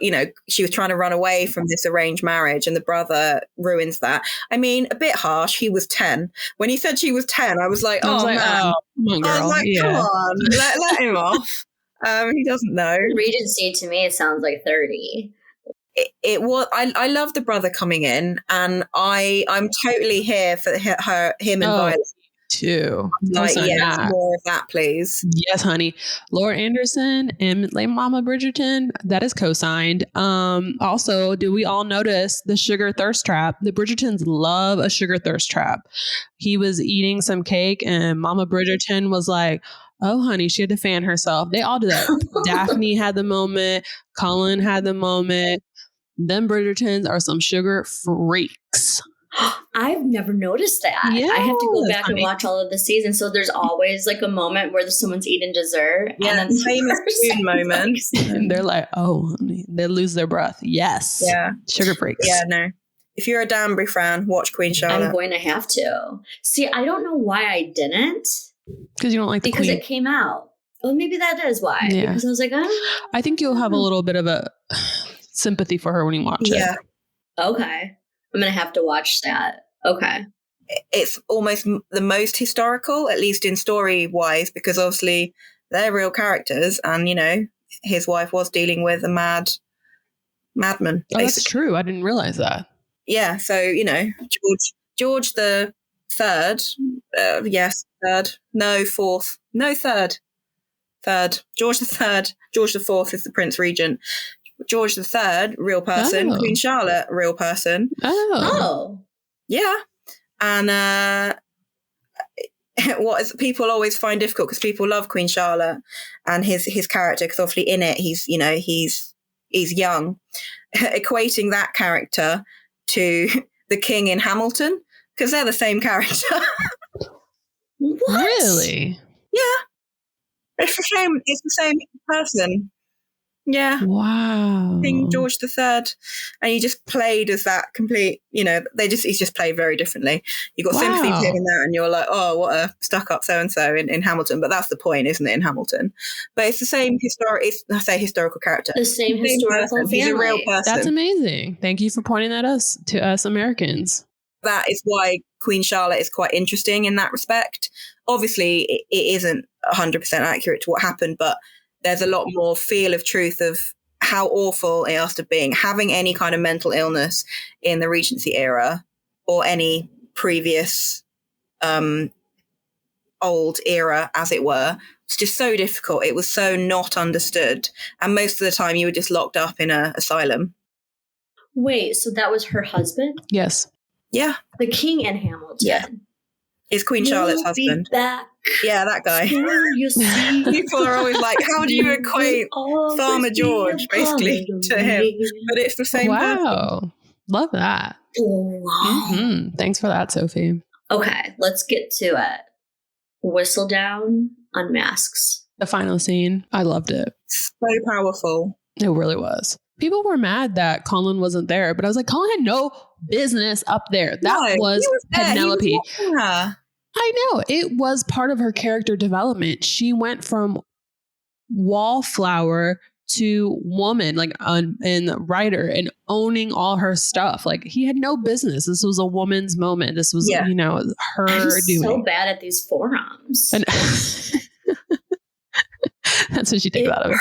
she was trying to run away from this arranged marriage and the brother ruins that. I mean, a bit harsh. He was 10. When he said she was 10, I was like, oh, man. Oh, come on, girl. I was like, come on, let him off. He doesn't know. Regency to me, it sounds like 30. It was. I love the brother coming in, and I'm totally here for him and Violet too. Like, more of that, please. Yes, honey. Laura Anderson and Lady Mama Bridgerton, that is co-signed. Also, do we all notice the sugar thirst trap? The Bridgertons love a sugar thirst trap. He was eating some cake, and Mama Bridgerton was like, oh, honey, she had to fan herself. They all do that. Daphne had the moment. Colin had the moment. Them Bridgertons are some sugar freaks. I've never noticed that. Yeah, I have to go back and watch all of the seasons. So there's always like a moment where someone's eating dessert. Yeah, and then famous spoon moment. And they're like, oh, honey, they lose their breath. Yes. Yeah. Sugar freaks. Yeah, no. If you're a Danbury fan, watch Queen Charlotte. I'm going to have to. See, I don't know why I didn't. Because you don't like the Because Queen. it came out. Well, maybe that is why. Yeah. Because I was like, I think you'll have a little bit of a sympathy for her when you watch it. Yeah. Okay. I'm going to have to watch that. Okay. It's almost the most historical, at least in story-wise, because obviously they're real characters and, his wife was dealing with a madman. Oh, that's true. I didn't realize that. Yeah. So, George the Third, yes, third. No, fourth. No, third. Third. George the Third. George the Fourth is the Prince Regent. George the Third, real person. Oh. Queen Charlotte, real person. Oh. Yeah. And what is people always find difficult because people love Queen Charlotte and his character, because obviously in it he's young, equating that character to the King in Hamilton because they're the same character. What? Really? Yeah. It's the same person. Yeah. Wow. King George the Third, and he just played as that complete. He's just played very differently. You got sympathy for him in that, and you're like, oh, what a stuck-up so and so in Hamilton. But that's the point, isn't it? In Hamilton, but it's the same historical character. The same historical family. He's a real person. That's amazing. Thank you for pointing that to us Americans. That is why Queen Charlotte is quite interesting in that respect. Obviously, it isn't 100% accurate to what happened, but there's a lot more feel of truth of how awful it must have been. Having any kind of mental illness in the Regency era or any previous old era, as it were, it's just so difficult. It was so not understood. And most of the time you were just locked up in an asylum. Wait, so that was her husband? Yes. Yeah. The King in Hamilton. Yeah. Is Queen Charlotte's husband. Back. Yeah, that guy. You see. People are always like, how do you equate Farmer George, basically, to him? But it's the same person. Wow. Love that. Wow. Mm-hmm. Thanks for that, Sophie. Okay, let's get to it. Whistledown unmasks. The final scene. I loved it. So powerful. It really was. People were mad that Colin wasn't there, but I was like, Colin had no business up there. That was Penelope. I know. It was part of her character development. She went from wallflower to woman, and writer, and owning all her stuff. Like, he had no business. This was a woman's moment. This was, her I'm doing. So bad at these forums. And that's what she takes out of it.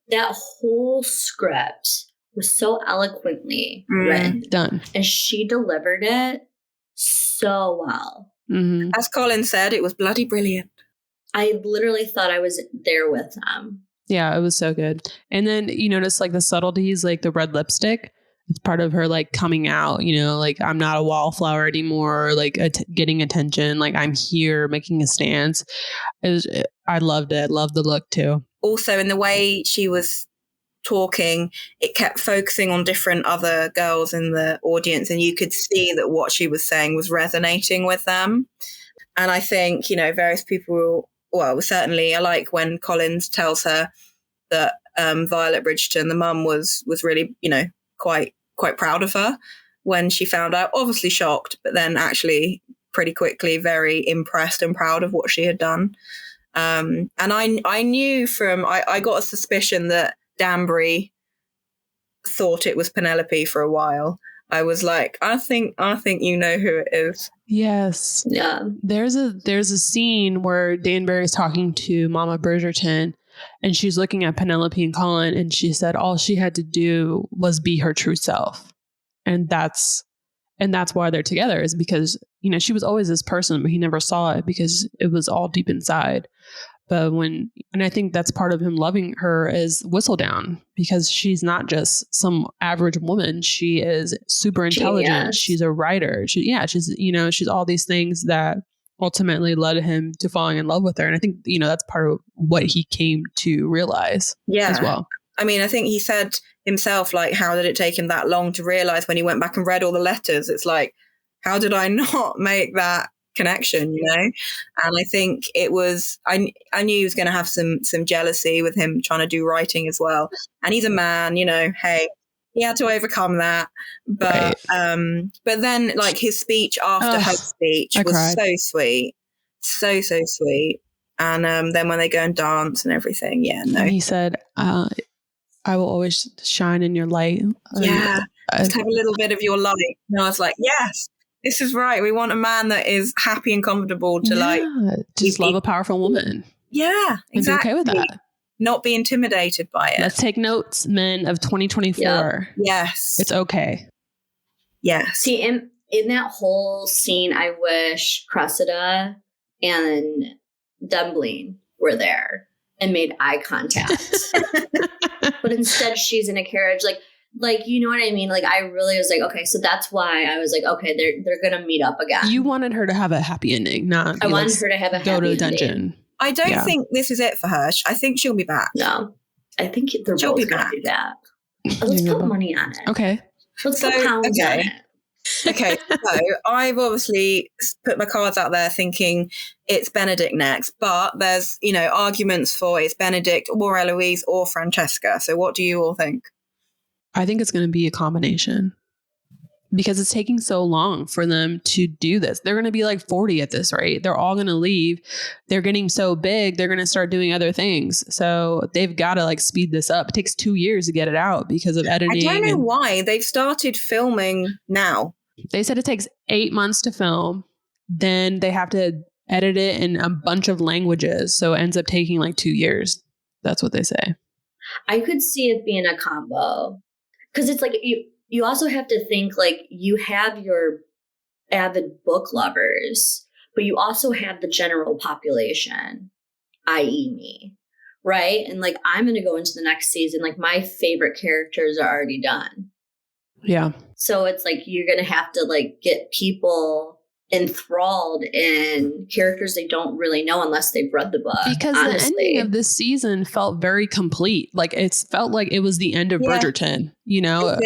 That whole script was so eloquently written. Done. And she delivered it so well. Mm-hmm. As Colin said, it was bloody brilliant. I literally thought I was there with them. Yeah, it was so good. And then you notice the subtleties, like the red lipstick. It's part of her coming out, I'm not a wallflower anymore, getting attention. I'm here making a stance. I loved it. Loved the look too. Also, in the way she was talking, it kept focusing on different other girls in the audience, and you could see that what she was saying was resonating with them. And I think, various people, certainly I like when Collins tells her that Violet Bridgerton, the mum, was really, quite proud of her when she found out, obviously shocked, but then actually pretty quickly very impressed and proud of what she had done. And I knew I got a suspicion that Danbury thought it was Penelope for a while. I was like, I think you know who it is. Yes. Yeah. There's a scene where Danbury's talking to Mama Bridgerton, and she's looking at Penelope and Colin, and she said all she had to do was be her true self. And that's why they're together, is because, you know, she was always this person, but he never saw it because it was all deep inside. But and I think that's part of him loving her is Whistledown, because she's not just some average woman. She is super intelligent. Genius. She's a writer. She's all these things that ultimately led him to falling in love with her. And I think, you know, that's part of what he came to realize as well. I mean, I think he said himself, like, how did it take him that long to realize when he went back and read all the letters? It's like, how did I not make that connection, you know? And I think it was, I knew he was going to have some jealousy with him trying to do writing as well. And he's a man, you know, hey, he had to overcome that. But but then, like, his speech after her speech was so sweet. So sweet. And then when they go and dance and everything, and he said, I will always shine in your light. Just have a little bit of your light. And I was like, yes, this is right. We want a man that is happy and comfortable to just love a powerful woman. Yeah, exactly. And be okay with that. Not be intimidated by it. Let's take notes, men of 2024. Yep. Yes. It's okay. Yes. See, in that whole scene, I wish Cressida and Dumbling were there and made eye contact. But instead she's in a carriage, like, you know what I mean? Like, I really was like, okay, so that's why I was like, okay, they're going to meet up again. You wanted her to have a happy ending, not I wanted her to have a happy ending. Go to the dungeon. I don't think this is it for her. I think she'll be back. No, I think they're both going to do that. Let's put money on it. Okay. Let's put pounds on it. Okay, so I've obviously put my cards out there thinking it's Benedict next, but there's, you know, arguments for it's Benedict or Eloise or Francesca. So what do you all think? I think it's going to be a combination, because it's taking so long for them to do this. They're going to be like 40 at this rate. They're all going to leave. They're getting so big. They're going to start doing other things. So they've got to like speed this up. It takes 2 years to get it out because of editing. I don't know why they've started filming now. They said it takes 8 months to film. Then they have to edit it in a bunch of languages. So it ends up taking like 2 years. That's what they say. I could see it being a combo. Because it's like you also have to think, like, you have your avid book lovers, but you also have the general population, i.e. me, right? And like, I'm going to go into the next season, like, my favorite characters are already done. Yeah. So it's like you're going to have to like get people enthralled in characters they don't really know unless they've read the book. Because honestly, the ending of this season felt very complete. Like, it felt like it was the end of Bridgerton, you know?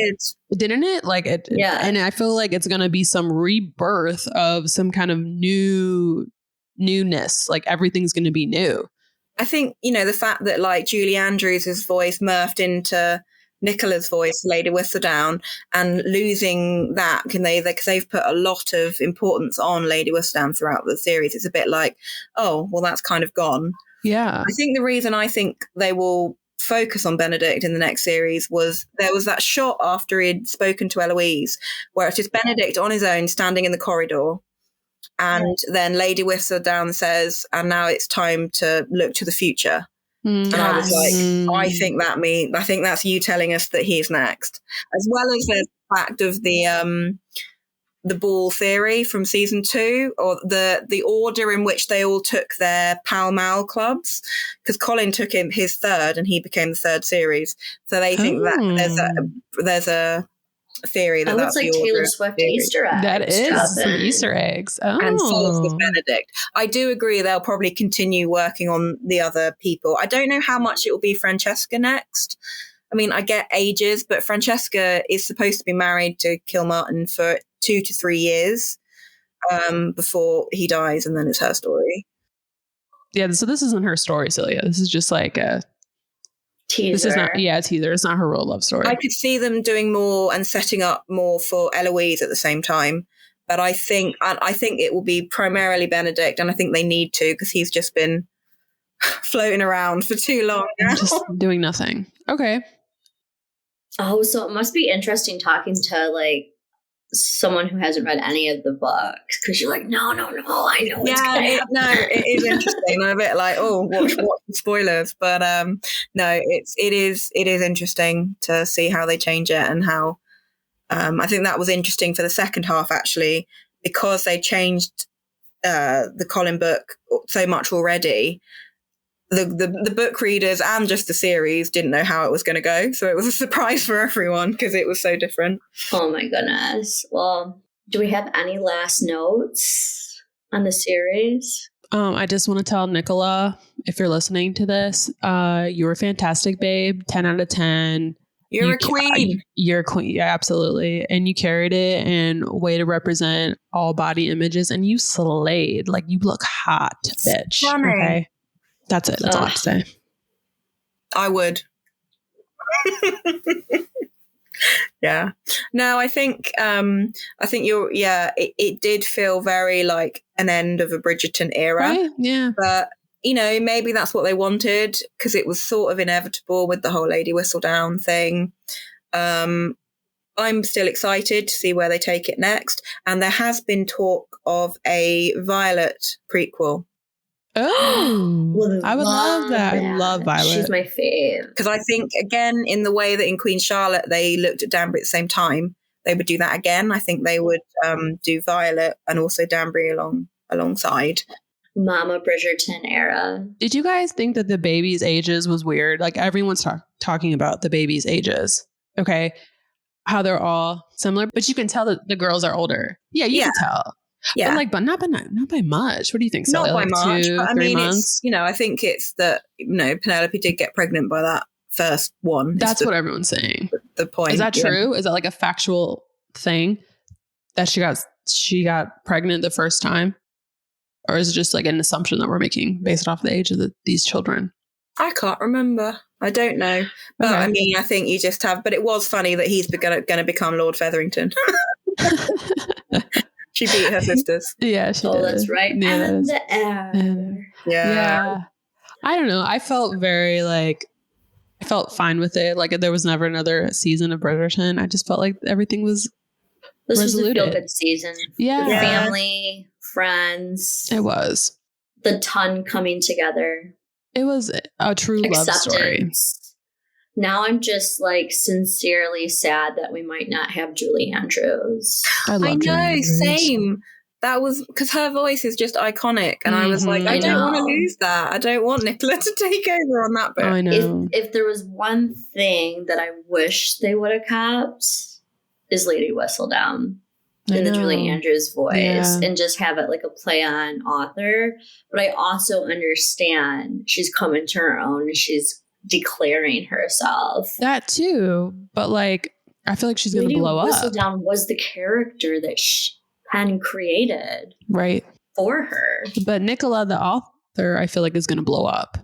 Didn't it? Like, and I feel like it's going to be some rebirth of some kind of newness. Like, everything's going to be new. I think, you know, the fact that like Julie Andrews' voice morphed into Nicola's voice, Lady Whistledown, and losing that, because they've put a lot of importance on Lady Whistledown throughout the series. It's a bit like, oh, well, that's kind of gone. Yeah. I think the reason I think they will focus on Benedict in the next series was there was that shot after he'd spoken to Eloise where it's just Benedict on his own standing in the corridor. And then Lady Whistledown says, and now it's time to look to the future. And I was like, I think that's you telling us that he's next, as well as the fact of the ball theory from season 2, or the order in which they all took their Pall Mall clubs, because Colin took him his third and he became the third series. So they think that there's a theory that that's like the Taylor Swift Easter eggs. That is some Easter eggs. Oh. And so with Benedict. I do agree they'll probably continue working on the other people. I don't know how much it will be Francesca next. I mean, I get ages, but Francesca is supposed to be married to Kilmartin for 2 to 3 years before he dies, and then it's her story. Yeah, so this isn't her story, Celia. This is just like a teaser. This is not, a teaser. It's not her real love story. I could see them doing more and setting up more for Eloise at the same time. But I think it will be primarily Benedict, and I think they need to, because he's just been floating around for too long now. Just doing nothing. Okay. Oh, so it must be interesting talking to like someone who hasn't read any of the books, because you're like, no, I know what's gonna happen. No, it is interesting. I'm a bit like, oh, watch the spoilers, but no, it is interesting to see how they change it and how. I think that was interesting for the second half actually, because they changed the Colin book so much already. The book readers and just the series didn't know how it was going to go. So it was a surprise for everyone because it was so different. Oh my goodness. Well, do we have any last notes on the series? I just want to tell Nicola, if you're listening to this, you were fantastic, babe. 10 out of 10. You're a queen. You're a queen. Yeah, absolutely. And you carried it and way to represent all body images. And you slayed. Like, you look hot, bitch. Stunning. Okay. That's it. That's all I have to say. I would. Yeah. No, I think you're, it did feel very like an end of a Bridgerton era. Right? Yeah. But, you know, maybe that's what they wanted because it was sort of inevitable with the whole Lady Whistledown thing. I'm still excited to see where they take it next. And there has been talk of a Violet prequel. Oh, I would love that. I love Violet. She's my fave. Because I think, again, in the way that in Queen Charlotte, they looked at Danbury at the same time, they would do that again. I think they would do Violet and also Danbury alongside. Mama Bridgerton era. Did you guys think that the babies' ages was weird? Like, everyone's talking about the babies' ages. Okay. How they're all similar, but you can tell that the girls are older. Yeah, you can tell. Yeah, but not by much. What do you think, Sally? Not by much. 2, but 3 months? It's, you know, I think it's that, you know, Penelope did get pregnant by that first one. That's what everyone's saying. The point. Is that true? Is that like a factual thing that she got pregnant the first time? Or is it just like an assumption that we're making based off the age of these children? I can't remember. I don't know. But I mean, I think you just have, but it was funny that he's going to become Lord Featherington. She beat her sisters. Yeah, she did. That's right. Yeah, and the air. Yeah. I don't know. I felt fine with it. Like, there was never another season of Bridgerton. I just felt like everything was This resoluted. was a feel-good season. Yeah. The family, friends. It was. The ton coming together. It was a true love story. Now I'm just like sincerely sad that we might not have Julie Andrews. I know, same. That was because her voice is just iconic. And I was like, I don't want to lose that. I don't want Nicola to take over on that bit. I know. If there was one thing that I wish they would have kept is Lady Whistledown in the Julie Andrews voice and just have it like a play on author. But I also understand she's coming to her own and she's declaring herself. That too. But like, I feel like she's going to blow up. Whistledown was the character that Penn created. Right. For her. But Nicola, the author, I feel like is going to blow up.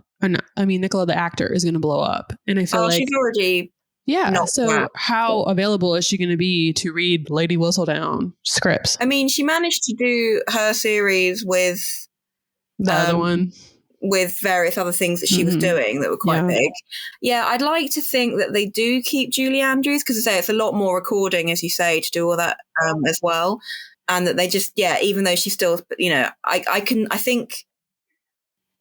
Nicola, the actor, is going to blow up. And I feel like she's already... Yeah. So how available is she going to be to read Lady Whistledown scripts? I mean, she managed to do her series with the other one, with various other things that she was doing that were quite big. Yeah, I'd like to think that they do keep Julie Andrews because, I say, it's a lot more recording, as you say, to do all that as well, and that they just even though she's still, you know, I think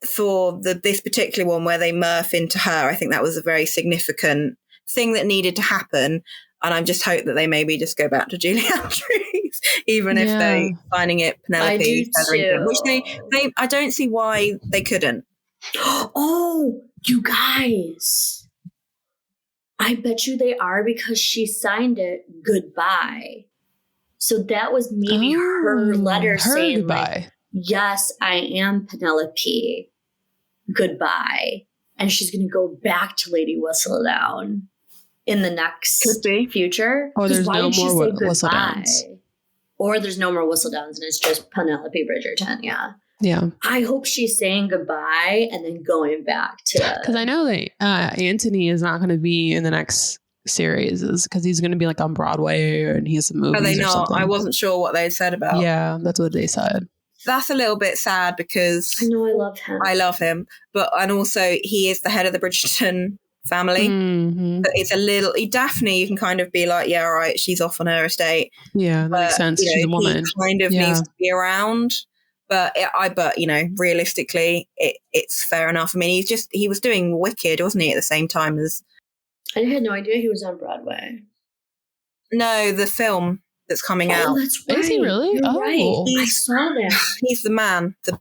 for this particular one where they morph into her, I think that was a very significant thing that needed to happen, and I just hope that they maybe just go back to Julie Andrews, even if they're finding it Penelope Featherington, which they I don't see why they couldn't. Oh, you guys, I bet you they are, because she signed it goodbye. So that was maybe her letter saying goodbye. Like, yes, I am Penelope, goodbye, and she's going to go back to Lady Whistledown in the next future. Or there's no more Whistledowns. Or there's no more Whistledowns and it's just Penelope Bridgerton. Yeah. Yeah. I hope she's saying goodbye and then going back to... Because I know that Anthony is not going to be in the next series because he's going to be like on Broadway and he has some movies. Are they not? Something. I wasn't sure what they said about. Yeah, that's what they said. That's a little bit sad because... I know, I love him. But, and also he is the head of the Bridgerton family. Mm-hmm. But it's a little, Daphne, you can kind of be like, yeah, all right, she's off on her estate. Yeah, that makes sense. She's a woman. He kind of needs to be around. But realistically, it's fair enough. I mean, he was doing Wicked, wasn't he, at the same time as... I had no idea he was on Broadway. No, the film that's coming out. Oh, that's right. Is he really? You're right. I saw that. He's the man, the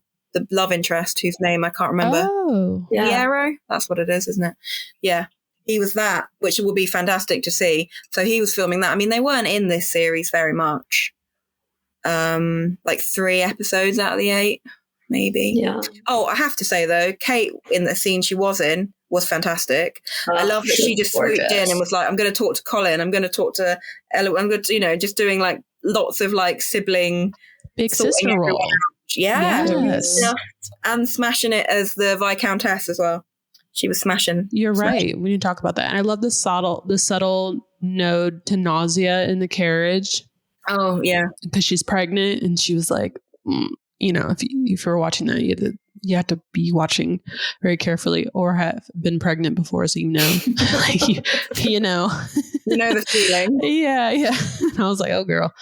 love interest, whose name I can't remember. Oh. Yeah. Piero? That's what it is, isn't it? Yeah. He was that, which will be fantastic to see. So he was filming that. I mean, they weren't in this series very much. Like 3 episodes out of the 8, maybe. Yeah. Oh, I have to say, though, Kate, in the scene she was in, was fantastic. I love that she just swooped in and was like, I'm going to talk to Colin, I'm going to talk to Eloise, I'm going to, just doing like lots of like sibling big sister role. Yeah. Yes. And smashing it as the Viscountess as well. She was smashing. You're right. We need to talk about that. And I love the subtle node to nausea in the carriage. Oh, yeah. Because she's pregnant and she was like, if you're watching that, you have to be watching very carefully or have been pregnant before, so you know. You know the feeling. Yeah. And I was like, oh girl.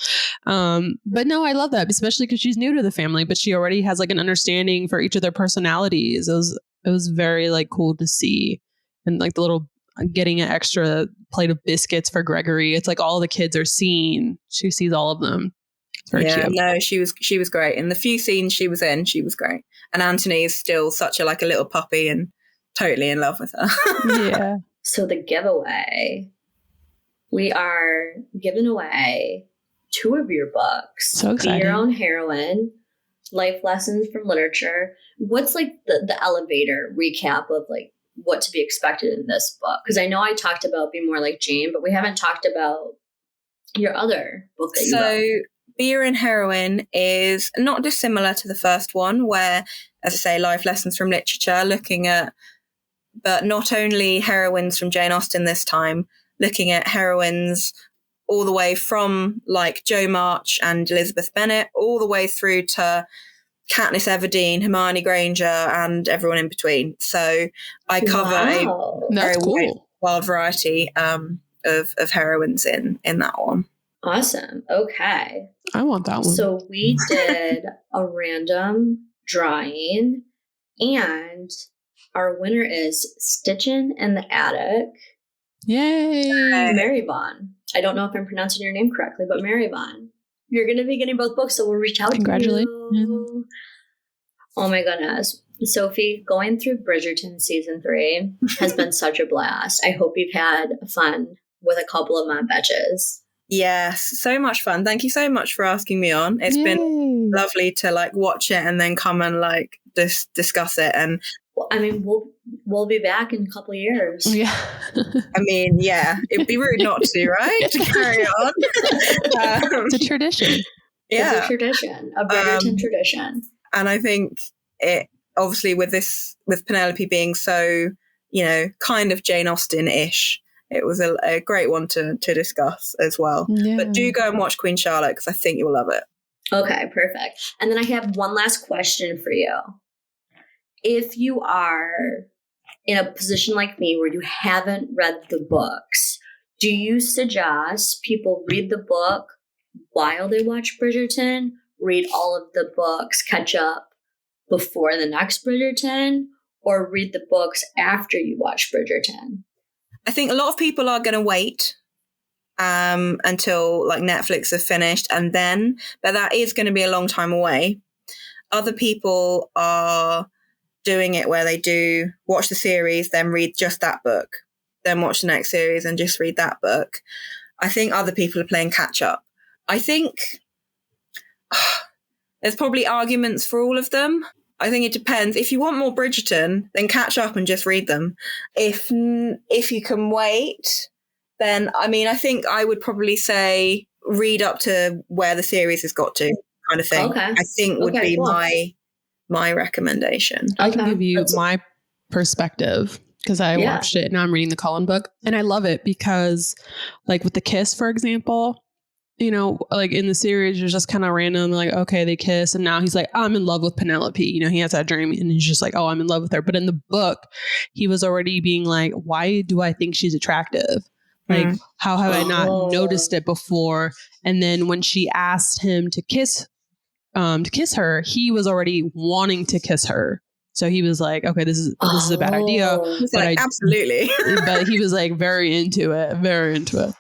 But no, I love that, especially because she's new to the family, but she already has like an understanding for each of their personalities. It was very like cool to see. And like the little getting an extra plate of biscuits for Gregory. It's like all the kids are seeing. She sees all of them. It's very cute. No, she was great. In the few scenes she was in, she was great. And Anthony is still such a little puppy and totally in love with her. Yeah. So the giveaway, we are giving away 2 of your books. So exciting. Be Your Own Heroine, Life Lessons from Literature. What's like the elevator recap of like what to be expected in this book? Because I know I talked about Be More Like Jane, but we haven't talked about your other book that you wrote. Be Your Own Heroine is not dissimilar to the first one, where, as I say, life lessons from literature, looking at, but not only heroines from Jane Austen this time, looking at heroines all the way from like Jo March and Elizabeth Bennet, all the way through to Katniss Everdeen, Hermione Granger, and everyone in between. So I cover a very wild variety of heroines in that one. Awesome. Okay. I want that one. So we did a random drawing, and our winner is Stitchin' in the Attic. Yay. Mary Vaughn. I don't know if I'm pronouncing your name correctly, but Mary Vaughn. You're going to be getting both books, so we'll reach out Congratulations. to you. Oh my goodness. Sophie, going through Bridgerton season 3 has been such a blast. I hope you've had fun with a couple of my bitches. Yes, so much fun. Thank you so much for asking me on. It's been lovely to like watch it and then come and like discuss it. And I mean, we'll be back in a couple of years. Yeah. I mean, yeah, it'd be rude not to, right? To carry on. It's a tradition. Yeah, it's a tradition, a Bridgerton tradition. And I think it obviously with Penelope being so, kind of Jane Austen-ish. It was a great one to discuss as well. Yeah. But do go and watch Queen Charlotte because I think you'll love it. Okay, perfect. And then I have one last question for you. If you are in a position like me where you haven't read the books, do you suggest people read the book while they watch Bridgerton, read all of the books, catch up before the next Bridgerton, or read the books after you watch Bridgerton? I think a lot of people are going to wait until like Netflix have finished but that is going to be a long time away. Other people are doing it where they do watch the series, then read just that book, then watch the next series and just read that book. I think other people are playing catch up. I think there's probably arguments for all of them. I think it depends. If you want more Bridgerton, then catch up and just read them. If you can wait, then, I mean, I think I would probably say read up to where the series has got to, kind of thing. Okay. I think would be cool. my recommendation. I can give you my perspective because I watched it and now I'm reading the Cullen book. And I love it because, like with The Kiss, for example, you know, like in the series, it was just kind of random, like, okay, they kiss. And now he's like, I'm in love with Penelope. You know, he has that dream and he's just like, oh, I'm in love with her. But in the book, he was already being like, why do I think she's attractive? Like, how have I not noticed it before? And then when she asked him to kiss her, he was already wanting to kiss her. So he was like, okay, this is a bad idea. He's like, absolutely. But he was like very into it.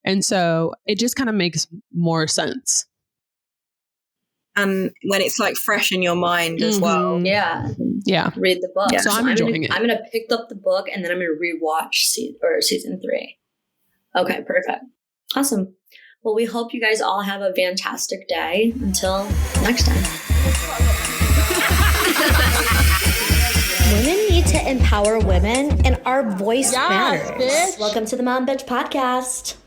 And so it just kind of makes more sense. And when it's like fresh in your mind as well. Yeah. Read the book. Yeah. So I'm enjoying it. I'm going to pick up the book and then I'm going to rewatch season 3. Okay, perfect. Awesome. Well, we hope you guys all have a fantastic day. Until next time. Women need to empower women, and our voice matters. Bitch. Welcome to the Mom Bitch Podcast.